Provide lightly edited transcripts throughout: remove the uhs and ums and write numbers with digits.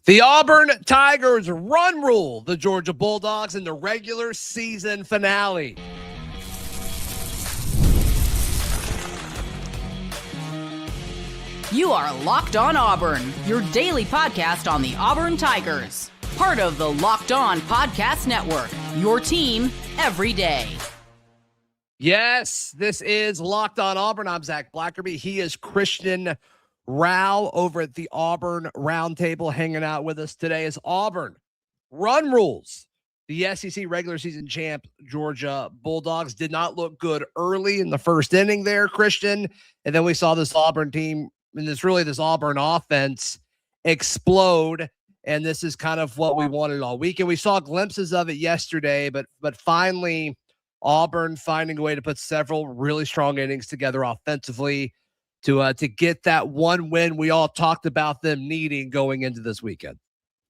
The Auburn Tigers run rule the Georgia Bulldogs in the regular season finale. You are Locked On Auburn, your daily podcast on the Auburn Tigers. Part of the Locked On Podcast Network, your team every day. Yes, this is Locked On Auburn. I'm Zac Blackerby. He is Christian Rauh over at the Auburn Roundtable. Hanging out with us today is Auburn run rules. The SEC regular season champ Georgia Bulldogs did not look good early in the first inning there, Christian. And then we saw this Auburn team and this Auburn offense explode. And this is kind of what we wanted all week. And we saw glimpses of it yesterday, but finally Auburn finding a way to put several really strong innings together offensively to get that one win we all talked about them needing going into this weekend.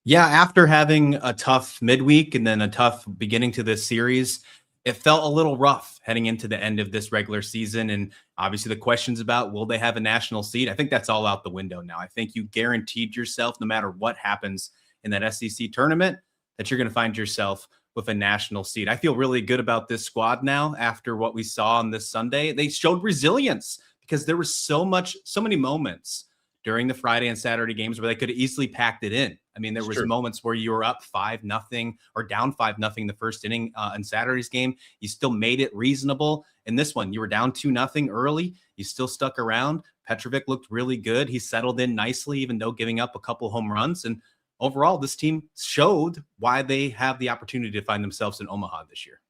Yeah, after having a tough midweek and then a tough beginning to this series, it felt a little rough heading into the end of this regular season. And obviously the questions about, will they have a national seed? I think that's all out the window now. I think you guaranteed yourself, no matter what happens in that SEC tournament, that you're going to find yourself with a national seed. I feel really good about this squad now after what we saw on this Sunday. They showed resilience because there was so many moments during the Friday and Saturday games where they could have easily packed it in. I mean, there was moments where you were up 5-0 or down 5-0 in the first inning in Saturday's game. You still made it reasonable. In this one, you were down 2-0 early. You still stuck around. Petrovic looked really good. He settled in nicely, even though giving up a couple home runs. And overall, this team showed why they have the opportunity to find themselves in Omaha this year.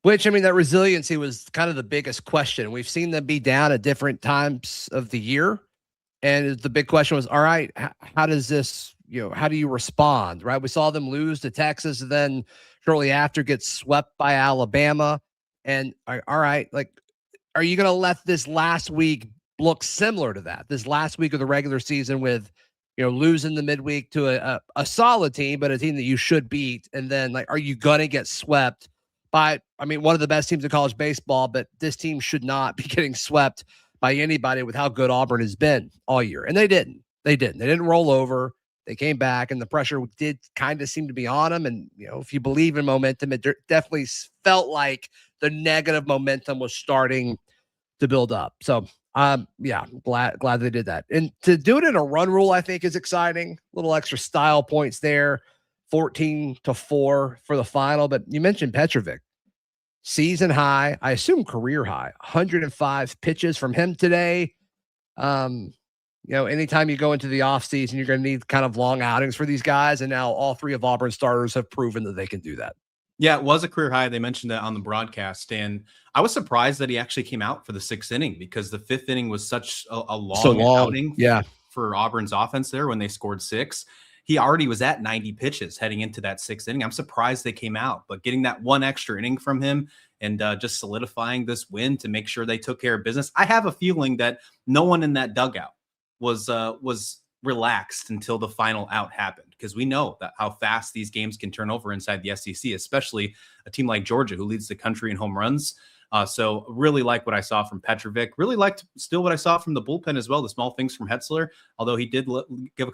Which, I mean, that resiliency was kind of the biggest question. We've seen them be down at different times of the year. And the big question was, all right, how does this, how do you respond, right? We saw them lose to Texas and then shortly after get swept by Alabama. And all right, like, are you going to let this last week look similar to that? This last week of the regular season with, losing the midweek to a solid team, but a team that you should beat. And then, like, are you going to get swept by, one of the best teams in college baseball, but this team should not be getting swept by anybody with how good Auburn has been all year. And they didn't. They didn't roll over. They came back, and the pressure did kind of seem to be on them. And, if you believe in momentum, it definitely felt like the negative momentum was starting to build up. So, yeah, glad they did that. And to do it in a run rule, I think is exciting. A little extra style points there, 14-4 for the final. But you mentioned Petrovic. Season high, I assume career high, 105 pitches from him today. Anytime you go into the offseason, you're going to need kind of long outings for these guys. And now all three of Auburn starters have proven that they can do that. Yeah, it was a career high. They mentioned that on the broadcast. And I was surprised that he actually came out for the sixth inning because the fifth inning was such a long outing for Auburn's offense there when they scored 6. He already was at 90 pitches heading into that sixth inning. I'm surprised they came out, but getting that one extra inning from him and just solidifying this win to make sure they took care of business. I have a feeling that no one in that dugout was relaxed until the final out happened, because we know that how fast these games can turn over inside the SEC, especially a team like Georgia who leads the country in home runs. So really like what I saw from Petrovic. Really liked still what I saw from the bullpen as well. The small things from Hetzler, although he did give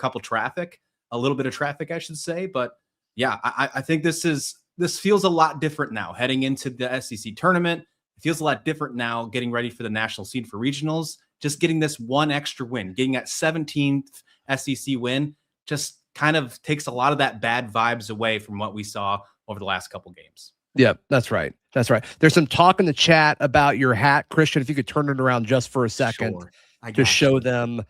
a little bit of traffic, I should say. But yeah, I think this feels a lot different now heading into the SEC tournament. It feels a lot different now getting ready for the national seed for regionals. Just getting this one extra win, getting that 17th SEC win, just kind of takes a lot of that bad vibes away from what we saw over the last couple games. Yeah, that's right. That's right. There's some talk in the chat about your hat, Christian. If you could turn it around just for a second to show them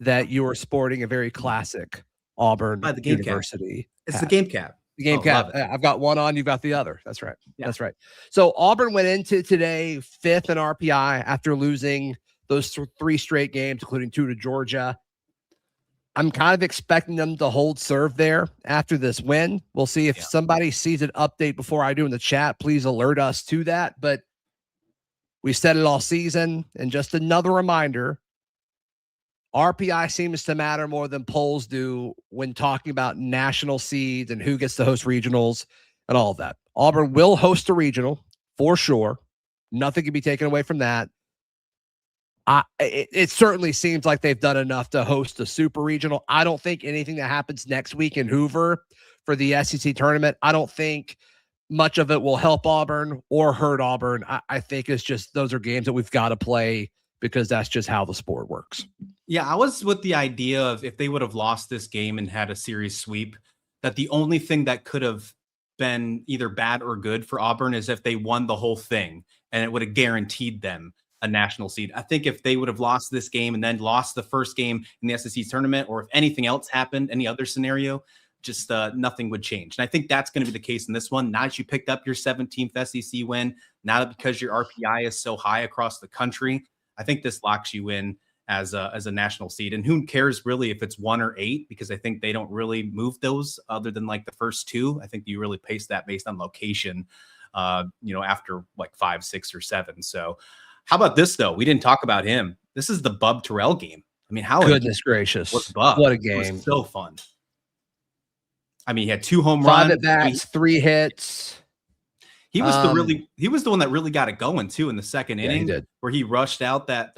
that you are sporting a very classic Auburn University. It's the game cap. The game cap. I've got one on. You've got the other. That's right. Yeah. That's right. So Auburn went into today 5th in RPI after losing those 3 straight games, including 2 to Georgia. I'm kind of expecting them to hold serve there after this win. We'll see if somebody sees an update before I do in the chat. Please alert us to that. But we said it all season. And just another reminder, RPI seems to matter more than polls do when talking about national seeds and who gets to host regionals and all of that. Auburn will host a regional for sure. Nothing can be taken away from that. It certainly seems like they've done enough to host a super regional. I don't think anything that happens next week in Hoover for the SEC tournament, I don't think much of it will help Auburn or hurt Auburn. I think it's just those are games that we've got to play because that's just how the sport works. Yeah, I was with the idea of if they would have lost this game and had a series sweep, that the only thing that could have been either bad or good for Auburn is if they won the whole thing, and it would have guaranteed them a national seed. I think if they would have lost this game and then lost the first game in the SEC tournament, or if anything else happened, any other scenario, just nothing would change. And I think that's going to be the case in this one. Now that you picked up your 17th SEC win, now that because your RPI is so high across the country, I think this locks you in as a national seed. And who cares really if it's 1 or 8, because I think they don't really move those other than like the first 2. I think you really pace that based on location, after like 5, 6, or 7. So how about this though? We didn't talk about him. This is the Bub Terrell game. I mean, how goodness gracious, was Bub? What a game. It was so fun. I mean, he had 2 home 5 runs, at bats, 3 hits. He was he was the one that really got it going too in the second inning, where he rushed out that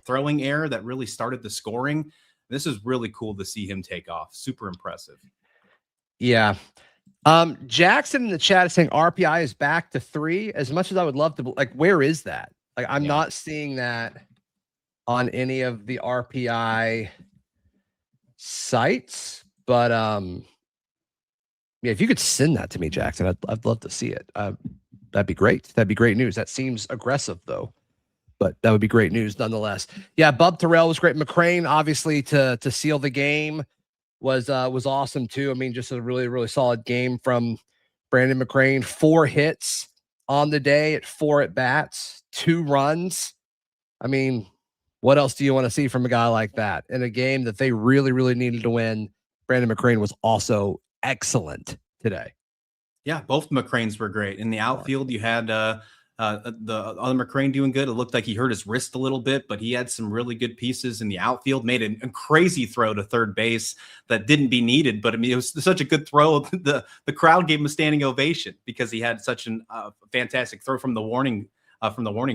throwing error that really started the scoring. This is really cool to see him take off. Super impressive. Yeah. Jackson in the chat is saying RPI is back to 3. As much as I would love to, like, where is that? Like, I'm not seeing that on any of the RPI sites, but yeah, if you could send that to me, Jackson, I'd love to see it. That'd be great. That'd be great news. That seems aggressive though, but that would be great news nonetheless. Yeah, Bub Terrell was great. McCrane, obviously, to seal the game was awesome too. I mean, just a really, really solid game from Brandon McCrane. 4 hits on the day at 4 at bats, 2 runs. I mean, what else do you want to see from a guy like that in a game that they really, really needed to win? Brandon McCrane was also excellent today. Yeah, both McCranes were great. In the outfield, you had the other McCrane doing good. It looked like he hurt his wrist a little bit, but he had some really good pieces in the outfield. Made a crazy throw to third base that didn't be needed, but I mean, it was such a good throw. The crowd gave him a standing ovation because he had such a fantastic throw from the warning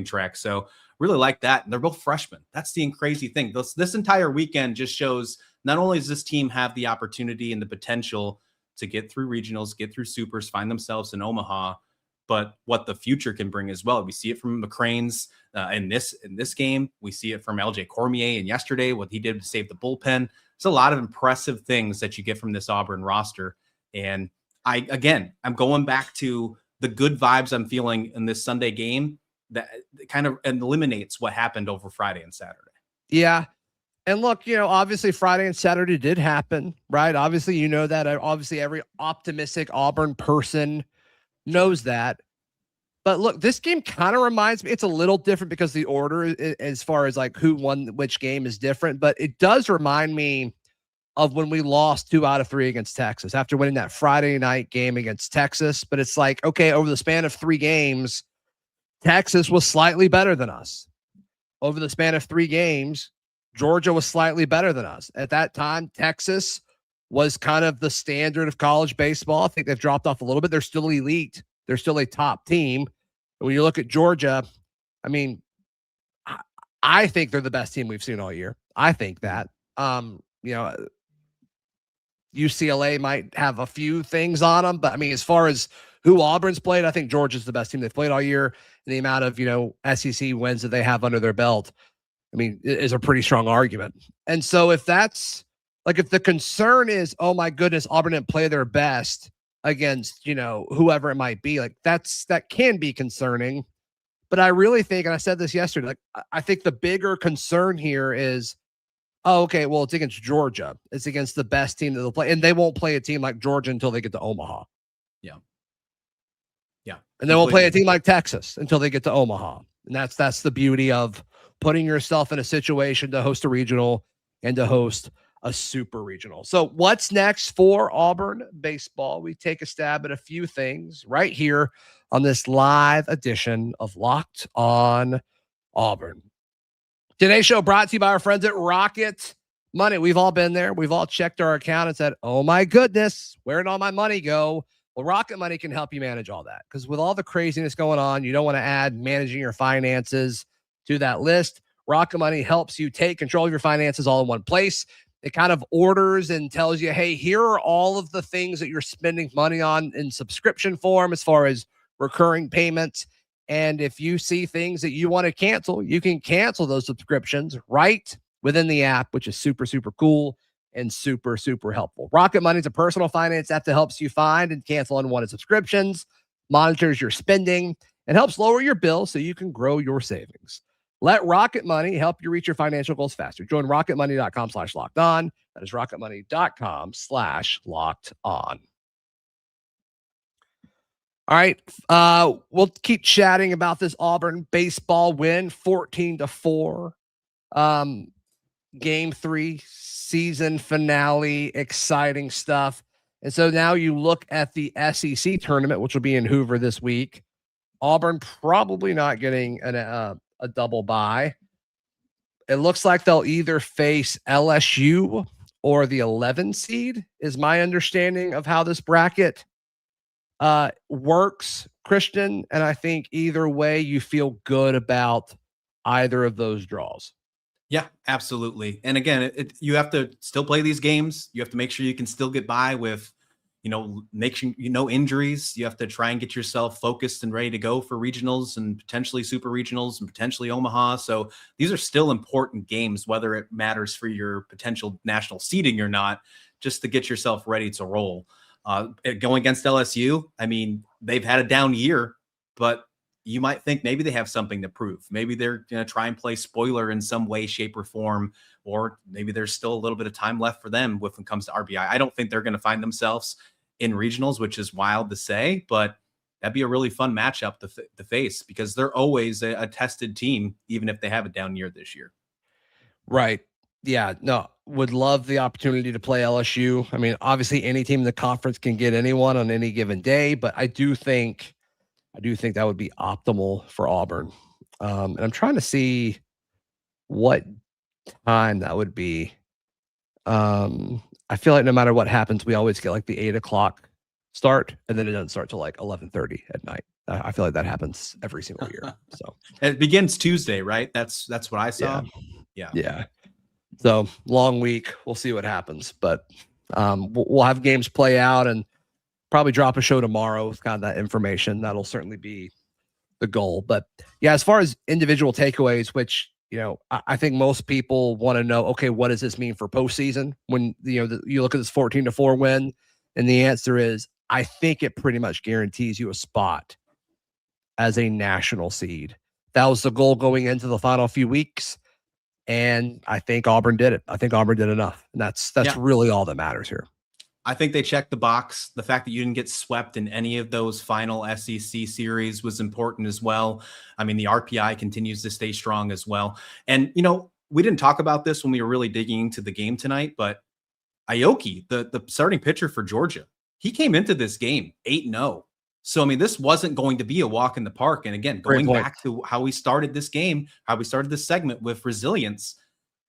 track. So really like that. And they're both freshmen. That's the crazy thing. This entire weekend just shows not only does this team have the opportunity and the potential to get through regionals, get through supers, find themselves in Omaha, but what the future can bring as well. We see it from McCrane's in this game. We see it from LJ Cormier and yesterday, what he did to save the bullpen. There's a lot of impressive things that you get from this Auburn roster. And I'm going back to the good vibes I'm feeling in this Sunday game that kind of eliminates what happened over Friday and Saturday. Yeah. And look, obviously Friday and Saturday did happen, right? Obviously, that. Obviously, every optimistic Auburn person knows that. But look, this game kind of reminds me, it's a little different because the order as far as like who won which game is different, but it does remind me of when we lost 2 out of 3 against Texas after winning that Friday night game against Texas. But it's like, okay, over the span of 3 games, Texas was slightly better than us. Over the span of 3 games, Georgia was slightly better than us. At that time, Texas was kind of the standard of college baseball. I think they've dropped off a little bit. They're still elite. They're still a top team. When you look at Georgia, I mean, I think they're the best team we've seen all year. I think that. UCLA might have a few things on them, but I mean, as far as who Auburn's played, I think Georgia's the best team they've played all year. And the amount of, SEC wins that they have under their belt, I mean, is a pretty strong argument. And so if that's like, if the concern is, oh my goodness, Auburn didn't play their best against, whoever it might be, like that can be concerning. But I really think, and I said this yesterday, like I think the bigger concern here is, oh, okay, well, it's against Georgia. It's against the best team that they'll play. And they won't play a team like Georgia until they get to Omaha. Yeah. And they won't play a team like Texas until they get to Omaha. And that's the beauty of putting yourself in a situation to host a regional and to host a super regional. So what's next for Auburn baseball? We take a stab at a few things right here on this live edition of Locked On Auburn. Today's show brought to you by our friends at Rocket Money. We've all been there. We've all checked our account and said, oh my goodness, where did all my money go? Well, Rocket Money can help you manage all that, because with all the craziness going on, you don't want to add managing your finances to that list. Rocket Money helps you take control of your finances all in one place. It kind of orders and tells you, hey, here are all of the things that you're spending money on in subscription form as far as recurring payments. And if you see things that you want to cancel, you can cancel those subscriptions right within the app, which is super, super cool and super, super helpful. Rocket Money is a personal finance app that helps you find and cancel unwanted subscriptions, monitors your spending, and helps lower your bills so you can grow your savings. Let Rocket Money help you reach your financial goals faster. Join rocketmoney.com/locked-on. That is rocketmoney.com/locked-on. All right. We'll keep chatting about this Auburn baseball win, 14-4. Game 3, season finale, exciting stuff. And so now you look at the SEC tournament, which will be in Hoover this week. Auburn probably not getting a double bye. It looks like they'll either face LSU or the 11 seed is my understanding of how this bracket works, Christian. And I think either way, you feel good about either of those draws. Yeah, absolutely. And again, you have to still play these games. You have to make sure you can still get by with, make sure injuries. You have to try and get yourself focused and ready to go for regionals and potentially super regionals and potentially Omaha. So these are still important games, whether it matters for your potential national seeding or not, just to get yourself ready to roll. Going against LSU, I mean, they've had a down year, but you might think maybe they have something to prove. Maybe they're going to try and play spoiler in some way, shape, or form, or maybe there's still a little bit of time left for them when it comes to RBI. I don't think they're going to find themselves in regionals, which is wild to say, but that'd be a really fun matchup to face because they're always a tested team, even if they have a down year this year. Right. Yeah. No, would love the opportunity to play LSU. I mean, obviously any team in the conference can get anyone on any given day, but I do think that would be optimal for Auburn. And I'm trying to see what time that would be. I feel like no matter what happens, we always get like the 8:00 start, and then it doesn't start till like 11:30 at night. I feel like that happens every single year. So it begins Tuesday, right? That's what I saw. Yeah. So long week. We'll see what happens, but we'll have games play out and probably drop a show tomorrow with kind of that information. That'll certainly be the goal. But yeah, as far as individual takeaways, which, I think most people want to know, okay, what does this mean for postseason? When, you look at this 14-4 win, and the answer is, I think it pretty much guarantees you a spot as a national seed. That was the goal going into the final few weeks. And I think Auburn did it. I think Auburn did enough. And that's really all that matters here. I think they checked the box. The fact that you didn't get swept in any of those final SEC series was important as well. I mean, the RPI continues to stay strong as well. And, we didn't talk about this when we were really digging into the game tonight, but Aoki, the starting pitcher for Georgia, he came into this game 8-0. So, I mean, this wasn't going to be a walk in the park. And again, going back to how we started this game, how we started this segment with resilience,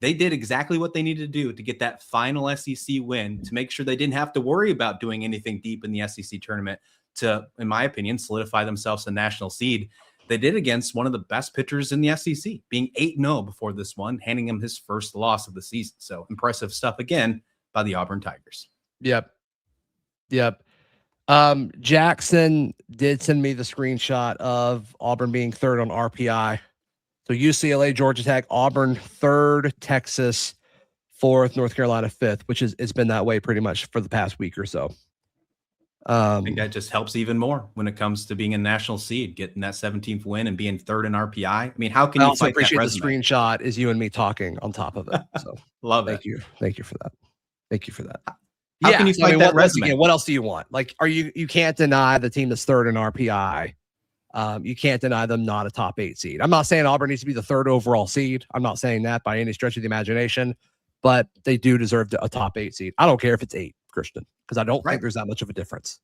they did exactly what they needed to do to get that final SEC win, to make sure they didn't have to worry about doing anything deep in the SEC tournament to, in my opinion, solidify themselves a national seed. They did against one of the best pitchers in the SEC, being 8-0 before this one, handing him his first loss of the season. So impressive stuff again by the Auburn Tigers. Yep. Jackson did send me the screenshot of Auburn being third on RPI. So UCLA, Georgia Tech, Auburn, third, Texas, fourth, North Carolina, fifth, which it's been that way pretty much for the past week or so. I think that just helps even more when it comes to being a national seed, getting that 17th win and being third in RPI. I mean, how can you also appreciate the screenshot is you and me talking on top of it. So love it. Thank you for that. How can you fight that resume? What else do you want? Like, you can't deny the team that's third in RPI. You can't deny them not a top 8 seed. I'm not saying Auburn needs to be the third overall seed. I'm not saying that by any stretch of the imagination, but they do deserve a top 8 seed. I don't care if it's 8, Christian, because I don't think there's that much of a difference.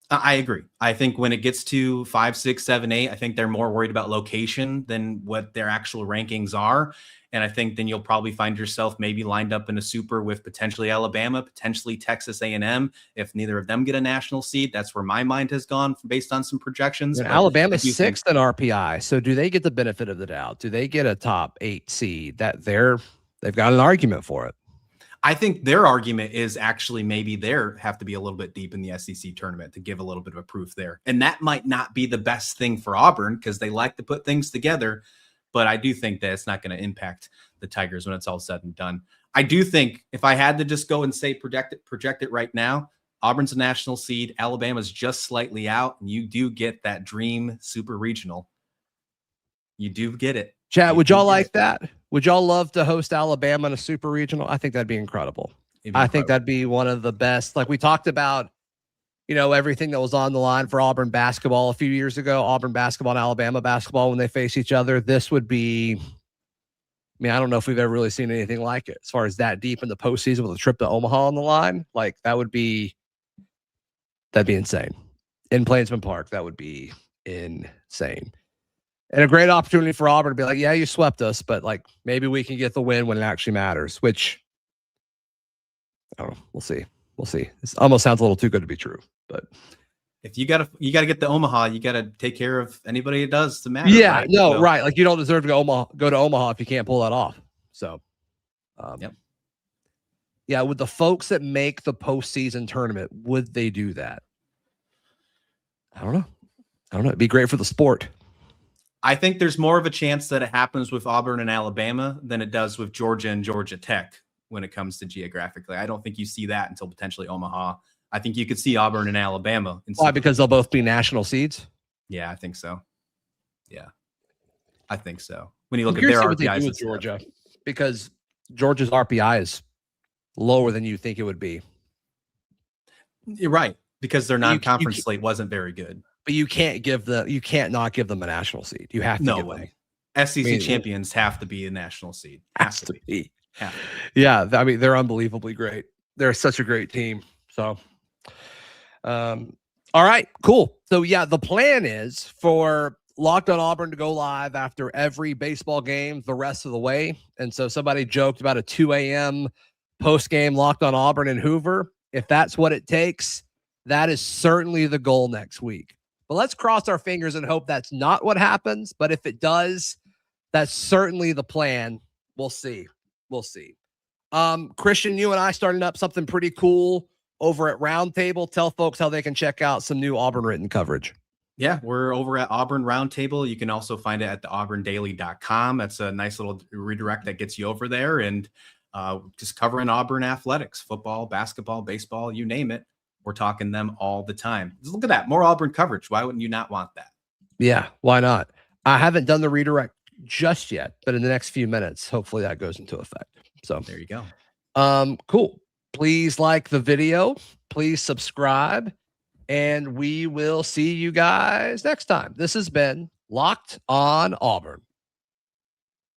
I agree. I think when it gets to 5, 6, 7, 8, I think they're more worried about location than what their actual rankings are. And I think then you'll probably find yourself maybe lined up in a super with potentially Alabama, potentially Texas A&M. If neither of them get a national seed, that's where my mind has gone based on some projections. Alabama's 6th in RPI. So do they get the benefit of the doubt? Do they get a top 8 seed? They've got an argument for it. I think their argument is actually maybe they have to be a little bit deep in the SEC tournament to give a little bit of a proof there. And that might not be the best thing for Auburn because they like to put things together. But I do think that it's not going to impact the Tigers when it's all said and done. I do think if I had to just go and say project it right now, Auburn's a national seed. Alabama's just slightly out. And you do get that dream super regional. You do get it. Chad, would y'all like that? Would y'all love to host Alabama in a super regional? I think that'd be incredible. I think that'd be one of the best. Like we talked about, everything that was on the line for Auburn basketball a few years ago, Auburn basketball and Alabama basketball when they face each other. This would be, I don't know if we've ever really seen anything like it as far as that deep in the postseason with a trip to Omaha on the line. Like that'd be insane. In Plainsman Park, that would be insane. And a great opportunity for Auburn to be like, yeah, you swept us, but like maybe we can get the win when it actually matters, which I don't know. We'll see. We'll see. This almost sounds a little too good to be true, but if you gotta get to Omaha, you gotta take care of anybody it does to matter. Yeah, right? No, right. Like you don't deserve to go to Omaha if you can't pull that off. So, yep. Yeah, with the folks that make the postseason tournament, would they do that? I don't know. It'd be great for the sport. I think there's more of a chance that it happens with Auburn and Alabama than it does with Georgia and Georgia Tech when it comes to geographically. I don't think you see that until potentially Omaha. I think you could see Auburn and Alabama. Why? Because they'll both be national seeds? Yeah, I think so. Yeah, I think so. When you look at their RPIs with Georgia, because Georgia's RPI is lower than you think it would be. You're right, because their non-conference slate wasn't very good. But you can't not give them a national seed. You have to. No way. SEC champions have to be a national seed. Has to be. Yeah, they're unbelievably great. They're such a great team. So, all right, cool. So yeah, the plan is for Locked On Auburn to go live after every baseball game the rest of the way. And so somebody joked about a 2 a.m. post-game Locked On Auburn in Hoover. If that's what it takes, that is certainly the goal next week. But let's cross our fingers and hope that's not what happens. But if it does, that's certainly the plan. We'll see. Christian, you and I started up something pretty cool over at Roundtable. Tell folks how they can check out some new Auburn written coverage. Yeah, we're over at Auburn Roundtable. You can also find it at the auburndaily.com. That's a nice little redirect that gets you over there and just covering Auburn athletics, football, basketball, baseball, you name it. We're talking them all the time. Just look at that. More Auburn coverage. Why wouldn't you not want that? Yeah, why not? I haven't done the redirect just yet, but in the next few minutes, hopefully that goes into effect. So there you go. Cool. Please like the video. Please subscribe. And we will see you guys next time. This has been Locked On Auburn.